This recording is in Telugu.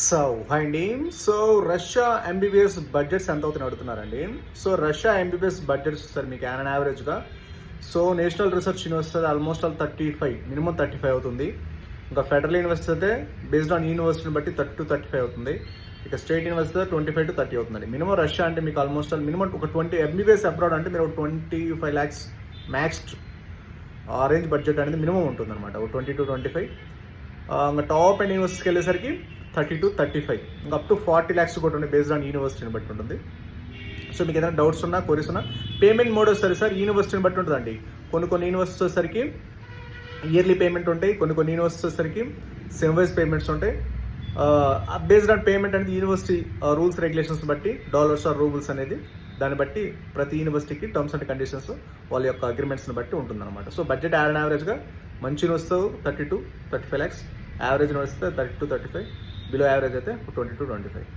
సో హాయ్ అండి. సో రష్యా ఎంబీబీఎస్ బడ్జెట్స్ ఎంత అవుతున్నాయి అడుగుతున్నారండి. So Russia MBBS budgets sir మీకు యాన్ యావరేజ్గా so national research university almost all 35 minimum 35 అవుతుంది. ఇంకా ఫెడరల్ యూనివర్సిటీ అయితే బేస్డ్ ఆన్ యూనివర్సిటీని బట్టి 30 to 35 అవుతుంది. ఇక స్టేట్ యూనివర్సిటీ 25 to 30 అవుతుందండి. మినిమం రష్యా అంటే మీకు ఆల్మోస్ట్ ఆల్ మినిమం ఒక 20 ఎంబీబీఎస్ అబ్రాడ్ అంటే మీరు 25 lakhs మ్యాక్స్డ్ రేంజ్ బడ్జెట్ అనేది మినిమం ఉంటుంది అనమాట. 20 to 25. ఇంకా టాప్ అండ్ యూనివర్సిటీకి వెళ్ళేసరికి 30 to 35, ఇంకా అప్ టు 40 lakhs కూడా ఉంది బేస్డ్ ఆన్ యూనివర్సిటీని బట్టి ఉంటుంది. సో మీకు ఏదైనా డౌట్స్ ఉన్నా క్వరీస్ ఉన్నా పేమెంట్ మోడ్ వస్తుంది సార్ యూనివర్సిటీని బట్టి ఉంటుందండి. కొన్ని యూనివర్సిటీ వచ్చేసరికి ఇయర్లీ పేమెంట్ ఉంటాయి, కొన్ని యూనివర్సిటీ వచ్చేసరికి సెమ్ వైజ్ పేమెంట్స్ ఉంటాయి. బేస్డ్ ఆన్ పేమెంట్ అనేది యూనివర్సిటీ రూల్స్ రెగ్యులేషన్స్ బట్టి డాలర్స్ ఆర్ రూబుల్స్ అనేది దాన్ని బట్టి ప్రతి యూనివర్సిటీకి టర్మ్స్ అండ్ కండిషన్స్ వాళ్ళ యొక్క అగ్రిమెంట్స్ని బట్టి ఉంటుందన్నమాట. సో బడ్జెట్ యావరేజ్గా మంచి university 30 to 35 lakhs, average university 30 to 35, below average అయితే 20 to 25.